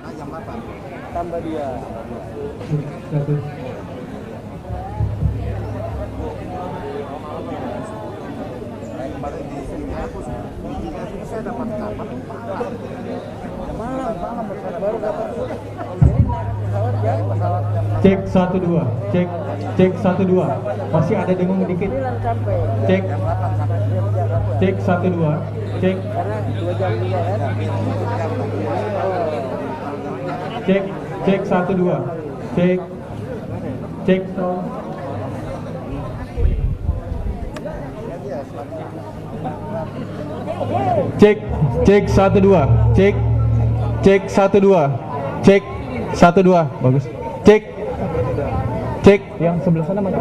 Nah, jam 8. Tambah dia. Satu. Kemarin di sini saya dapat kabar Malam baru dapat. Pesawat ya, pesawat jam 6. Cek 1 2. Cek 1 2. Masih ada dengung dikit. 9 sampai. Cek. Jam 8 sampai. Cek 1 2. Cek. Karena 2 jam juga kan. Cek 1 2. Cek. Cek 1 2. Cek 1 2. Cek 1 2. Bagus. Cek yang sebelah sana mana?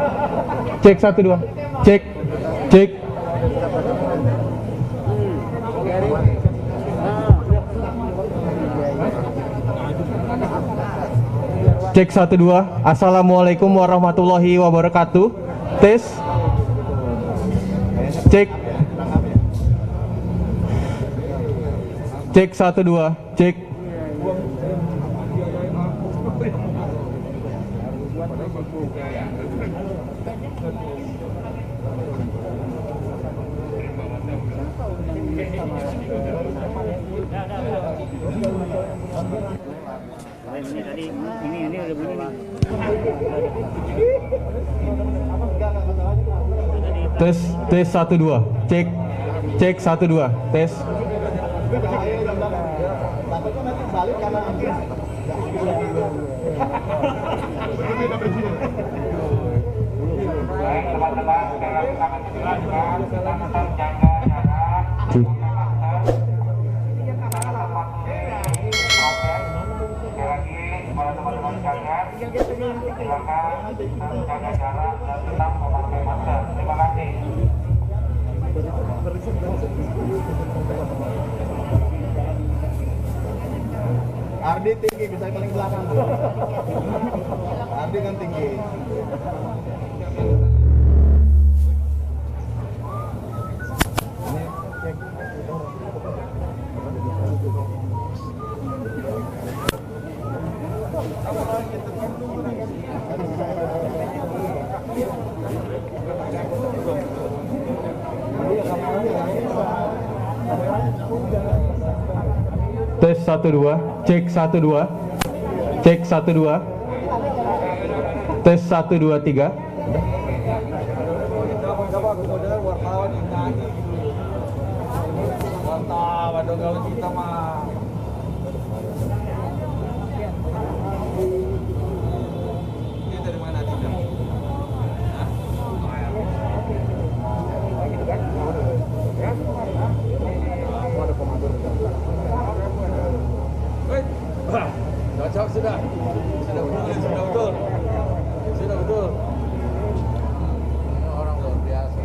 Cek 1 2. Cek. Cek 1 2. Assalamualaikum warahmatullahi wabarakatuh. Tes. Cek 1 2. Cek. Ini udah bunyi nih. Tes 1 2. Cek 1 2. Tes. Baik teman-teman, kami silakan tetap jaga jarak. Silakan jaga jarak dan tetap memakai masker. Terima kasih. Ardi tinggi, bisa paling belakang. Ardi kan tinggi. Tes 1 2. Cek 1 2. Cek 1 2. Tes 1 2 3. Wartawan dong kalau kita mah. Ini dari mana tidak? Cocok sudah betul. Orang luar biasa.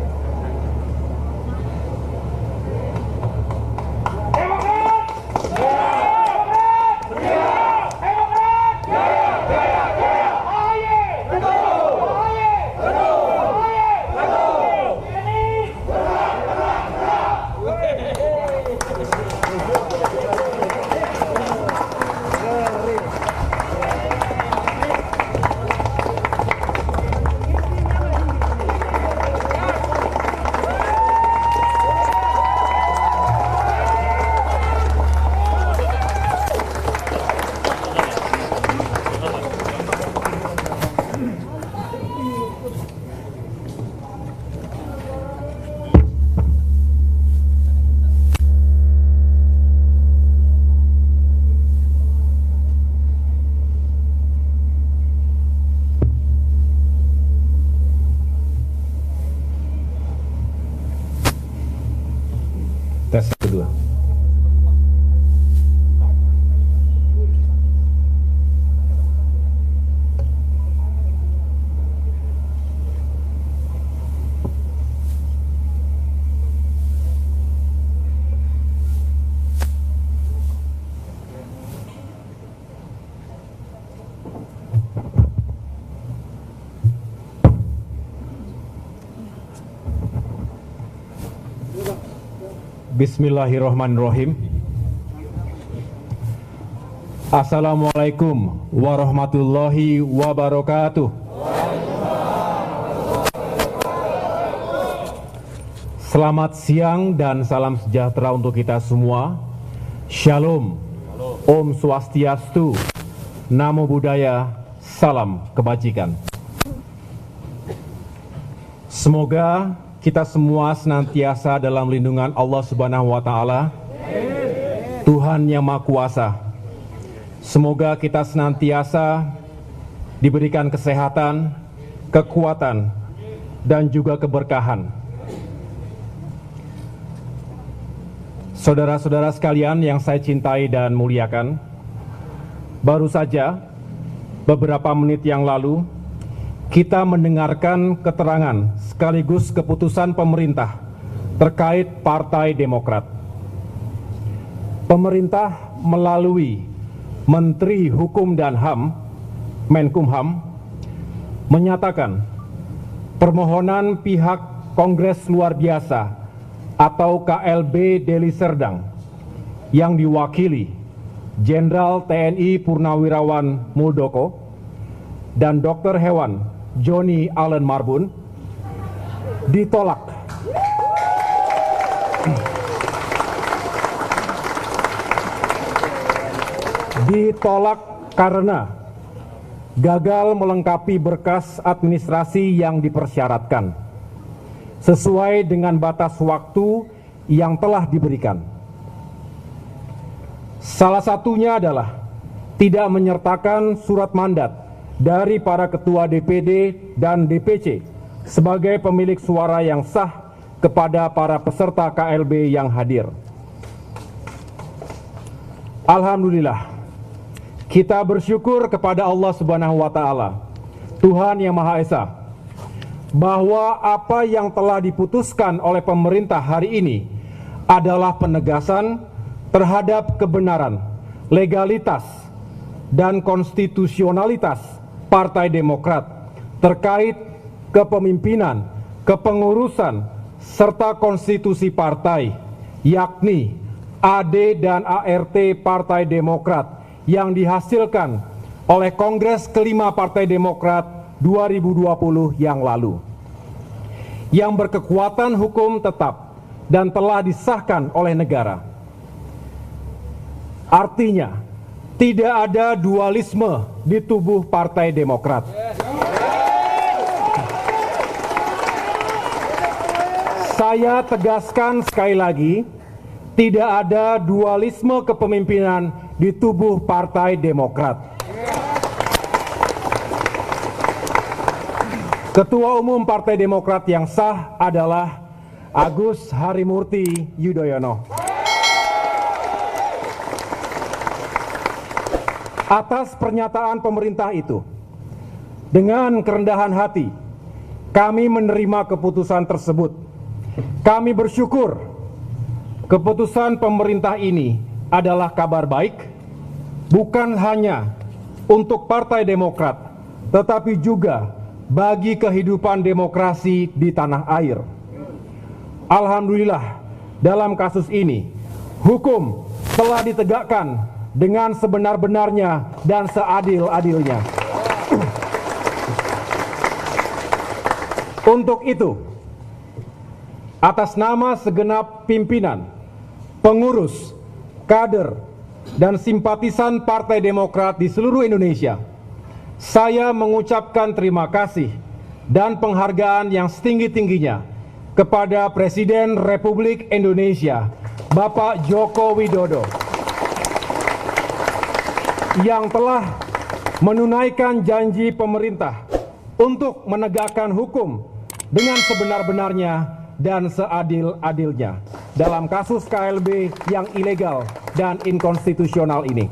Tes 1 2. Bismillahirrahmanirrahim. Assalamualaikum warahmatullahi wabarakatuh. Selamat siang dan salam sejahtera untuk kita semua. Shalom, Om Swastiastu, Namo Buddhaya, salam kebajikan. Semoga kita semua senantiasa dalam lindungan Allah Subhanahu wa Ta'ala, Tuhan yang Maha Kuasa. Semoga kita senantiasa diberikan kesehatan, kekuatan, dan juga keberkahan. Saudara-saudara sekalian yang saya cintai dan muliakan, baru saja beberapa menit yang lalu kita mendengarkan keterangan sekaligus keputusan pemerintah terkait Partai Demokrat. Pemerintah melalui Menteri Hukum dan HAM, Menkumham, menyatakan permohonan pihak Kongres Luar Biasa atau KLB Deli Serdang yang diwakili Jenderal TNI Purnawirawan Muldoko dan Dokter Hewan Joni Allen Marbun ditolak. Ditolak karena gagal melengkapi berkas administrasi yang dipersyaratkan sesuai dengan batas waktu yang telah diberikan. Salah satunya adalah tidak menyertakan surat mandat dari para ketua DPD dan DPC sebagai pemilik suara yang sah kepada para peserta KLB yang hadir. Alhamdulillah, kita bersyukur kepada Allah Subhanahu wa Ta'ala, Tuhan yang Maha Esa, bahwa apa yang telah diputuskan oleh pemerintah hari ini adalah penegasan terhadap kebenaran, legalitas, dan konstitusionalitas Partai Demokrat terkait kepemimpinan, kepengurusan, serta konstitusi partai, yakni AD dan ART Partai Demokrat yang dihasilkan oleh Kongres kelima Partai Demokrat 2020 yang lalu, yang berkekuatan hukum tetap dan telah disahkan oleh negara. Artinya, tidak ada dualisme di tubuh Partai Demokrat. Saya tegaskan sekali lagi, tidak ada dualisme kepemimpinan di tubuh Partai Demokrat. Ketua Umum Partai Demokrat yang sah adalah Agus Harimurti Yudhoyono. Atas pernyataan pemerintah itu, dengan kerendahan hati, kami menerima keputusan tersebut. Kami bersyukur keputusan pemerintah ini adalah kabar baik, bukan hanya untuk Partai Demokrat, tetapi juga bagi kehidupan demokrasi di tanah air. Alhamdulillah, dalam kasus ini, hukum telah ditegakkan dengan sebenar-benarnya dan seadil-adilnya. Untuk itu, atas nama segenap pimpinan, pengurus, kader, dan simpatisan Partai Demokrat di seluruh Indonesia, saya mengucapkan terima kasih dan penghargaan yang setinggi-tingginya kepada Presiden Republik Indonesia, Bapak Joko Widodo, yang telah menunaikan janji pemerintah untuk menegakkan hukum dengan sebenar-benarnya dan seadil-adilnya dalam kasus KLB yang ilegal dan inkonstitusional ini.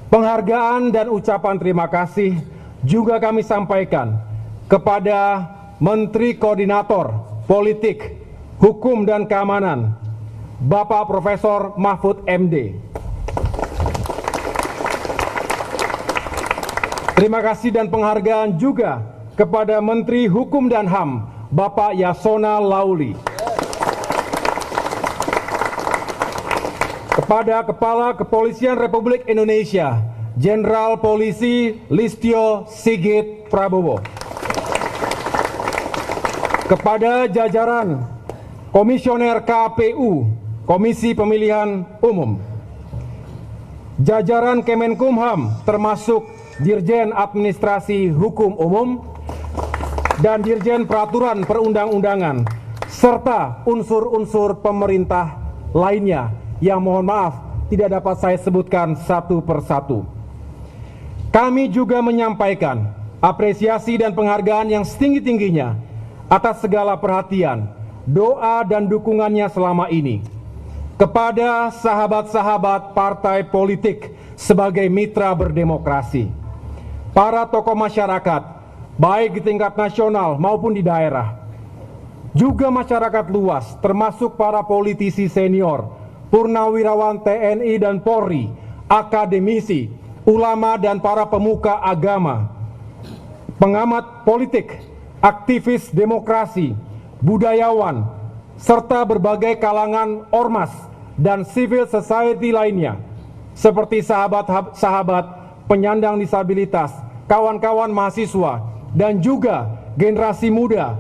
Penghargaan dan ucapan terima kasih juga kami sampaikan kepada Menteri Koordinator Politik, Hukum dan Keamanan, Bapak Profesor Mahfud MD. Terima kasih dan penghargaan juga kepada Menteri Hukum dan HAM, Bapak Yasona Lauli. kepada Kepala Kepolisian Republik Indonesia, Jenderal Polisi Listio Sigit Prabowo, kepada jajaran Komisioner KPU, Komisi Pemilihan Umum, jajaran Kemenkumham termasuk Dirjen Administrasi Hukum Umum dan Dirjen Peraturan Perundang-undangan, serta unsur-unsur pemerintah lainnya yang mohon maaf tidak dapat saya sebutkan satu persatu. Kami juga menyampaikan apresiasi dan penghargaan yang setinggi-tingginya atas segala perhatian, doa dan dukungannya selama ini kepada sahabat-sahabat partai politik sebagai mitra berdemokrasi, para tokoh masyarakat, baik di tingkat nasional maupun di daerah, juga masyarakat luas, termasuk para politisi senior, purnawirawan TNI dan Polri, akademisi, ulama dan para pemuka agama, pengamat politik, aktivis demokrasi, budayawan, serta berbagai kalangan ormas dan civil society lainnya, seperti sahabat-sahabat penyandang disabilitas, kawan-kawan mahasiswa, dan juga generasi muda,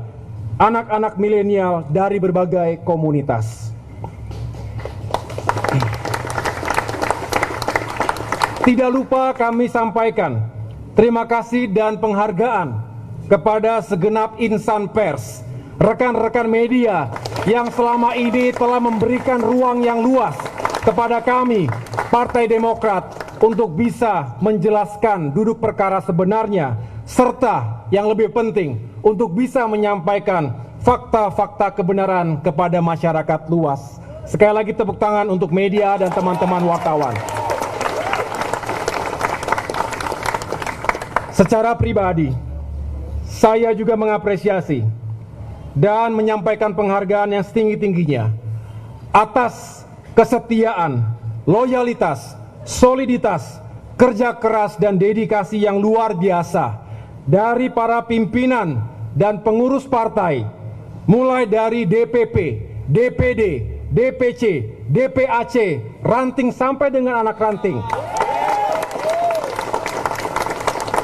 anak-anak milenial dari berbagai komunitas. Tidak lupa kami sampaikan terima kasih dan penghargaan kepada segenap insan pers, rekan-rekan media yang selama ini telah memberikan ruang yang luas kepada kami, Partai Demokrat, untuk bisa menjelaskan duduk perkara sebenarnya, serta yang lebih penting, untuk bisa menyampaikan fakta-fakta kebenaran kepada masyarakat luas. Sekali lagi tepuk tangan untuk media dan teman-teman wartawan. Secara pribadi, saya juga mengapresiasi dan menyampaikan penghargaan yang setinggi-tingginya atas kesetiaan, loyalitas, soliditas, kerja keras dan dedikasi yang luar biasa dari para pimpinan dan pengurus partai, mulai dari DPP, DPD, DPC, DPAC, ranting sampai dengan anak ranting,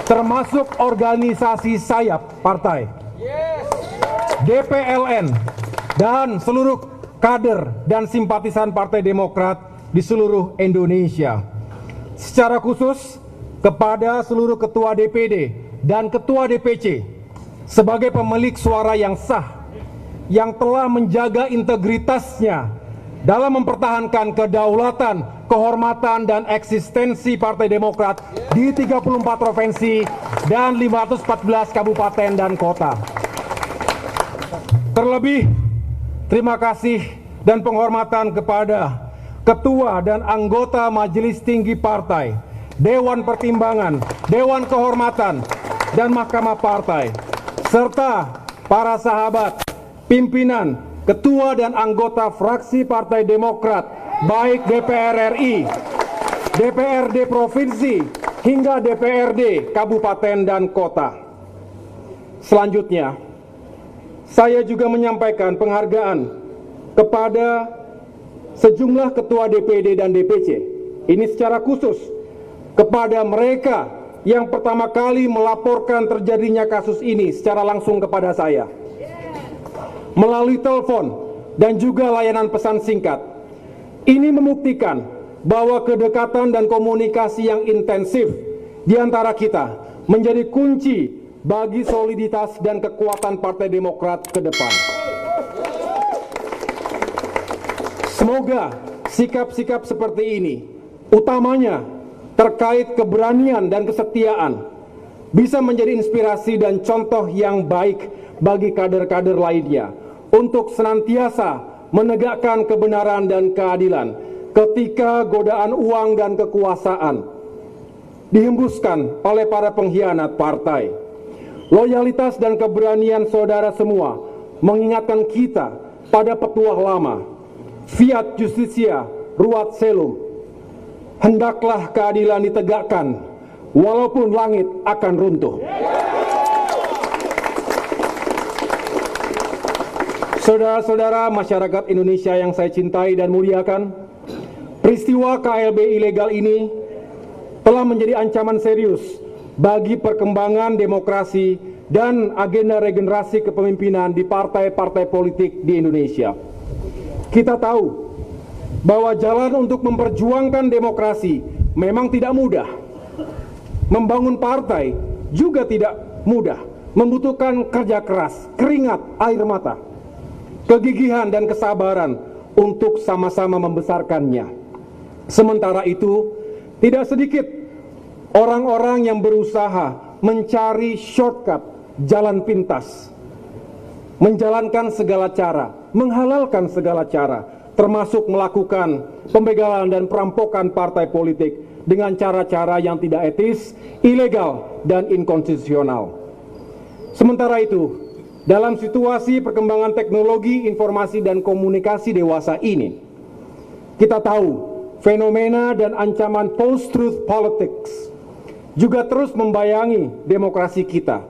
termasuk organisasi sayap partai, DPLN, dan seluruh kader dan simpatisan Partai Demokrat di seluruh Indonesia. Secara khusus kepada seluruh ketua DPD dan ketua DPC sebagai pemilik suara yang sah, yang telah menjaga integritasnya dalam mempertahankan kedaulatan, kehormatan, dan eksistensi Partai Demokrat di 34 provinsi dan 514 kabupaten dan kota. Terlebih, terima kasih dan penghormatan kepada Ketua dan anggota Majelis Tinggi Partai, Dewan Pertimbangan, Dewan Kehormatan, dan Mahkamah Partai, serta para sahabat, pimpinan, ketua dan anggota fraksi Partai Demokrat, baik DPR RI, DPRD Provinsi, hingga DPRD Kabupaten dan Kota. Selanjutnya, saya juga menyampaikan penghargaan kepada sejumlah ketua DPD dan DPC. Ini secara khusus kepada mereka yang pertama kali melaporkan terjadinya kasus ini secara langsung kepada saya, melalui telepon dan juga layanan pesan singkat. Ini membuktikan bahwa kedekatan dan komunikasi yang intensif di antara kita menjadi kunci bagi soliditas dan kekuatan Partai Demokrat ke depan. Semoga sikap-sikap seperti ini, utamanya terkait keberanian dan kesetiaan, bisa menjadi inspirasi dan contoh yang baik bagi kader-kader lainnya untuk senantiasa menegakkan kebenaran dan keadilan ketika godaan uang dan kekuasaan dihembuskan oleh para pengkhianat partai. Loyalitas dan keberanian saudara semua mengingatkan kita pada petuah lama, Fiat Justitia Ruat Celum. Hendaklah keadilan ditegakkan walaupun langit akan runtuh. Saudara-saudara masyarakat Indonesia yang saya cintai dan muliakan, Peristiwa KLB ilegal ini telah menjadi ancaman serius bagi perkembangan demokrasi dan agenda regenerasi kepemimpinan di partai-partai politik di Indonesia. Kita tahu bahwa jalan untuk memperjuangkan demokrasi memang tidak mudah. Membangun partai juga tidak mudah, membutuhkan kerja keras, keringat, air mata, kegigihan dan kesabaran untuk sama-sama membesarkannya. Sementara itu, tidak sedikit orang-orang yang berusaha mencari shortcut, jalan pintas, menjalankan segala cara, menghalalkan segala cara, termasuk melakukan pembegalan dan perampokan partai politik dengan cara-cara yang tidak etis, ilegal, dan inkonstitusional. Sementara itu, dalam situasi perkembangan teknologi informasi dan komunikasi dewasa ini, kita tahu fenomena dan ancaman post-truth politics juga terus membayangi demokrasi kita,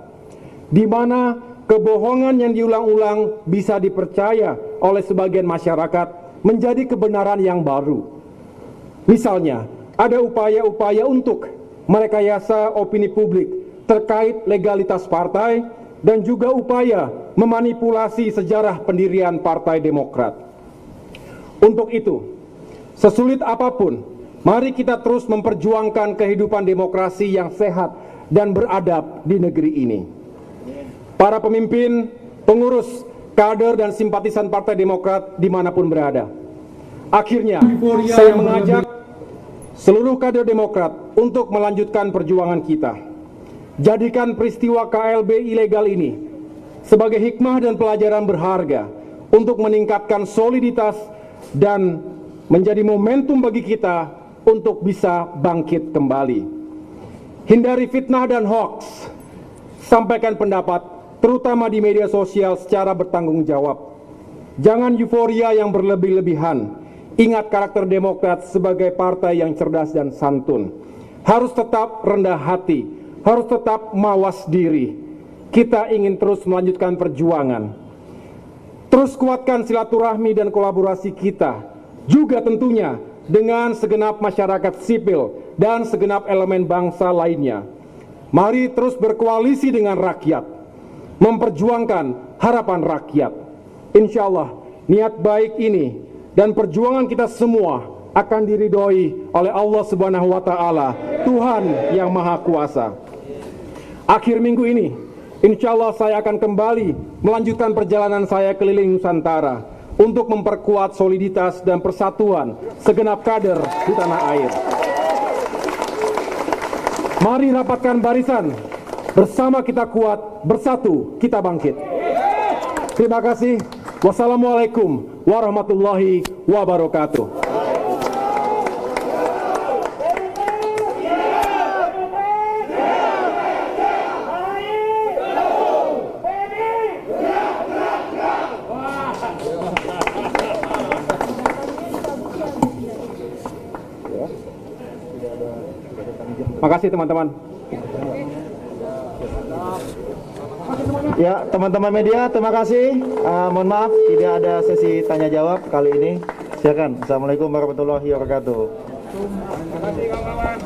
di mana kebohongan yang diulang-ulang bisa dipercaya oleh sebagian masyarakat menjadi kebenaran yang baru. Misalnya, ada upaya-upaya untuk merekayasa opini publik terkait legalitas partai dan juga upaya memanipulasi sejarah pendirian Partai Demokrat. Untuk itu, sesulit apapun, mari kita terus memperjuangkan kehidupan demokrasi yang sehat dan beradab di negeri ini. Para pemimpin, pengurus, kader, dan simpatisan Partai Demokrat dimanapun berada. Akhirnya, saya mengajak seluruh kader Demokrat untuk melanjutkan perjuangan kita. Jadikan peristiwa KLB ilegal ini sebagai hikmah dan pelajaran berharga untuk meningkatkan soliditas dan menjadi momentum bagi kita untuk bisa bangkit kembali. Hindari fitnah dan hoaks. Sampaikan pendapat, terutama di media sosial secara bertanggung jawab. Jangan euforia yang berlebih-lebihan. Ingat karakter Demokrat sebagai partai yang cerdas dan santun. Harus tetap rendah hati, harus tetap mawas diri. Kita ingin terus melanjutkan perjuangan. Terus kuatkan silaturahmi dan kolaborasi kita, juga tentunya dengan segenap masyarakat sipil dan segenap elemen bangsa lainnya. Mari terus berkoalisi dengan rakyat, memperjuangkan harapan rakyat. Insya Allah, niat baik ini dan perjuangan kita semua akan diridhoi oleh Allah Subhanahu wa Ta'ala, Tuhan yang Maha Kuasa. Akhir minggu ini, insya Allah saya akan kembali melanjutkan perjalanan saya keliling Nusantara untuk memperkuat soliditas dan persatuan segenap kader di tanah air. Mari rapatkan barisan, bersama kita kuat, bersatu kita bangkit. Terima kasih. Wassalamualaikum warahmatullahi wabarakatuh. Makasih teman-teman. Ya, teman-teman media, terima kasih. Mohon maaf tidak ada sesi tanya jawab kali ini. Silakan. Assalamualaikum warahmatullahi wabarakatuh. Terima kasih kawan-kawan.